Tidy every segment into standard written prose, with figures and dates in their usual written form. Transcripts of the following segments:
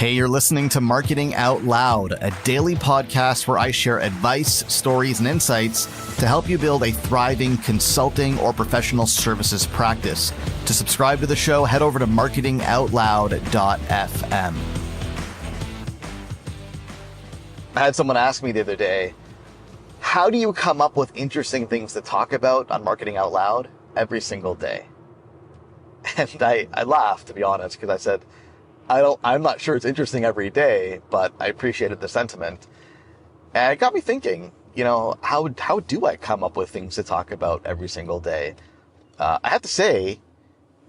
Hey, you're listening to Marketing Out Loud, a daily podcast where I share advice, stories, and insights to help you build a thriving consulting or professional services practice. To subscribe to the show, head over to marketingoutloud.fm. I had someone ask me the other day, how do you come up with interesting things to talk about on Marketing Out Loud every single day? And I laughed, to be honest, because I said, I'm not sure it's interesting every day, but I appreciated the sentiment. And it got me thinking, how do I come up with things to talk about every single day? I have to say,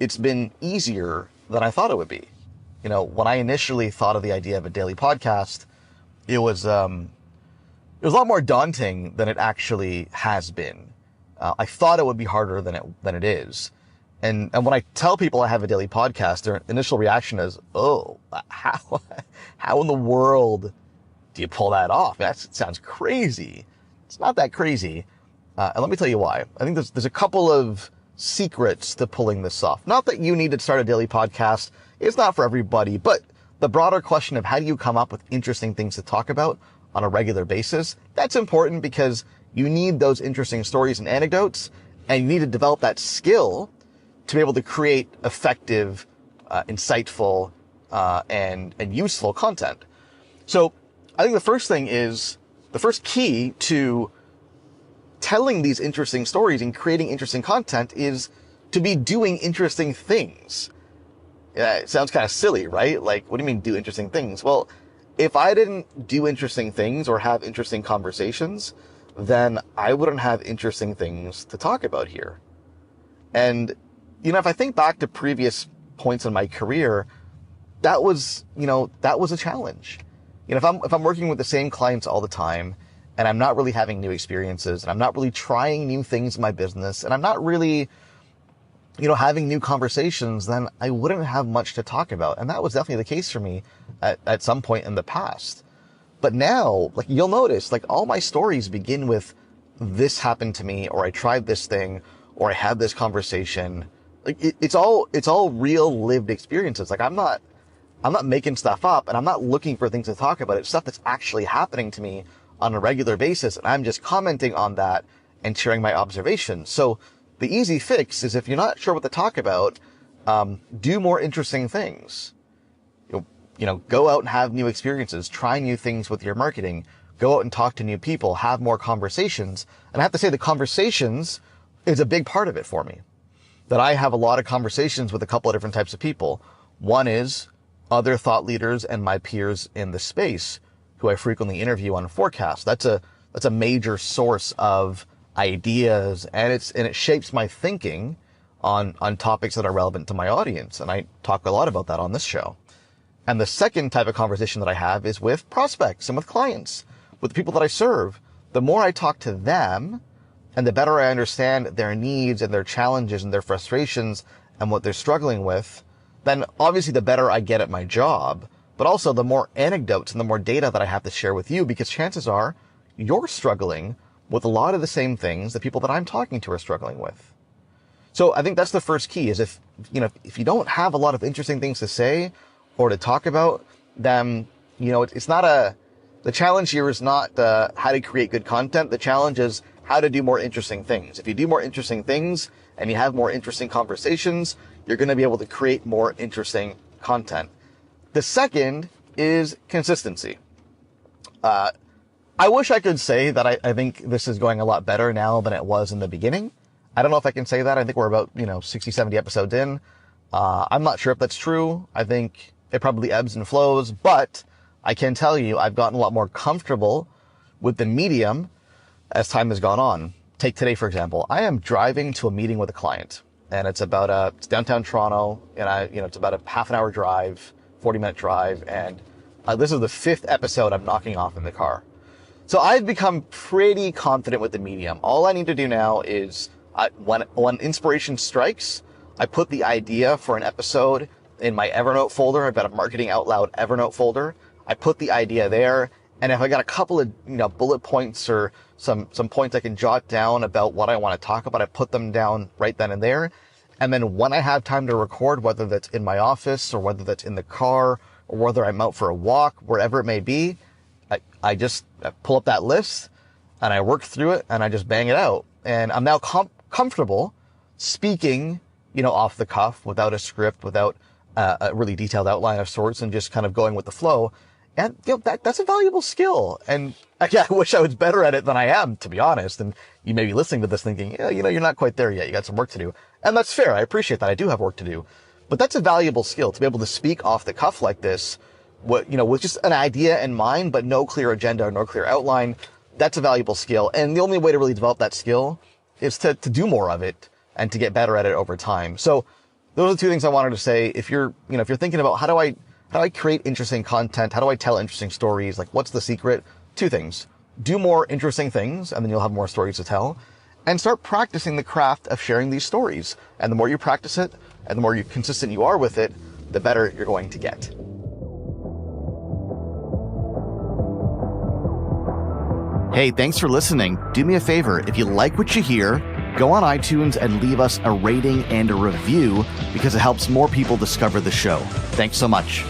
it's been easier than I thought it would be. When I initially thought of the idea of a daily podcast, it was a lot more daunting than it actually has been. I thought it would be harder than it is. And when I tell people I have a daily podcast, their initial reaction is, oh, how in the world do you pull that off? That sounds crazy. It's not that crazy. And let me tell you why. I think there's a couple of secrets to pulling this off. Not that you need to start a daily podcast. It's not for everybody, but the broader question of how do you come up with interesting things to talk about on a regular basis, that's important because you need those interesting stories and anecdotes, and you need to develop that skill to be able to create effective, insightful, and useful content. So I think the first key to telling these interesting stories and creating interesting content is to be doing interesting things. Yeah, it sounds kind of silly, right? Like, what do you mean do interesting things? Well, if I didn't do interesting things or have interesting conversations, then I wouldn't have interesting things to talk about here. And if I think back to previous points in my career, that was a challenge. If I'm working with the same clients all the time and I'm not really having new experiences and I'm not really trying new things in my business and I'm not really, having new conversations, then I wouldn't have much to talk about. And that was definitely the case for me at some point in the past. But now, you'll notice, all my stories begin with this happened to me, or I tried this thing, or I had this conversation. It's all real lived experiences. I'm not making stuff up, and I'm not looking for things to talk about. It's stuff that's actually happening to me on a regular basis, and I'm just commenting on that and sharing my observations. So the easy fix is, if you're not sure what to talk about, do more interesting things. Go out and have new experiences, try new things with your marketing, go out and talk to new people, have more conversations. And I have to say, the conversations is a big part of it for me. That I have a lot of conversations with a couple of different types of people. One is other thought leaders and my peers in the space who I frequently interview on Forecast. That's a major source of ideas, and it shapes my thinking on topics that are relevant to my audience. And I talk a lot about that on this show. And the second type of conversation that I have is with prospects and with clients, with the people that I serve. The more I talk to them, and the better I understand their needs and their challenges and their frustrations and what they're struggling with, then obviously the better I get at my job, but also the more anecdotes and the more data that I have to share with you, because chances are you're struggling with a lot of the same things the people that I'm talking to are struggling with. So I think that's the first key, is if you don't have a lot of interesting things to say or to talk about, then, it's not the challenge here is not how to create good content. The challenge is how to do more interesting things. If you do more interesting things and you have more interesting conversations, you're going to be able to create more interesting content. The second is consistency. I wish I could say that I think this is going a lot better now than it was in the beginning. I don't know if I can say that. I think we're about, 60, 70 episodes in. I'm not sure if that's true. I think it probably ebbs and flows, but I can tell you I've gotten a lot more comfortable with the medium as time has gone on. Take today, for example. I am driving to a meeting with a client, and it's downtown Toronto, and it's about a half an hour drive, 40-minute drive, and this is the 5th episode I'm knocking off in the car. So I've become pretty confident with the medium. All I need to do now is, when inspiration strikes, I put the idea for an episode in my Evernote folder. I've got a Marketing Out Loud Evernote folder. I put the idea there, and if I got a couple of bullet points or some points I can jot down about what I want to talk about, I put them down right then and there. And then when I have time to record, whether that's in my office or whether that's in the car or whether I'm out for a walk, wherever it may be, I just pull up that list and I work through it and I just bang it out. And I'm now comfortable speaking, off the cuff, without a script, without a really detailed outline of sorts, and just kind of going with the flow. And that's a valuable skill. And I wish I was better at it than I am, to be honest. And you may be listening to this thinking, you're not quite there yet. You got some work to do. And that's fair. I appreciate that. I do have work to do. But that's a valuable skill, to be able to speak off the cuff like this, with just an idea in mind, but no clear agenda or no clear outline. That's a valuable skill. And the only way to really develop that skill is to do more of it and to get better at it over time. So those are the two things I wanted to say. If you're thinking about how do I create interesting content? How do I tell interesting stories? Like, what's the secret? Two things. Do more interesting things, and then you'll have more stories to tell. And start practicing the craft of sharing these stories. And the more you practice it, and the more consistent you are with it, the better you're going to get. Hey, thanks for listening. Do me a favor, if you like what you hear, go on iTunes and leave us a rating and a review, because it helps more people discover the show. Thanks so much.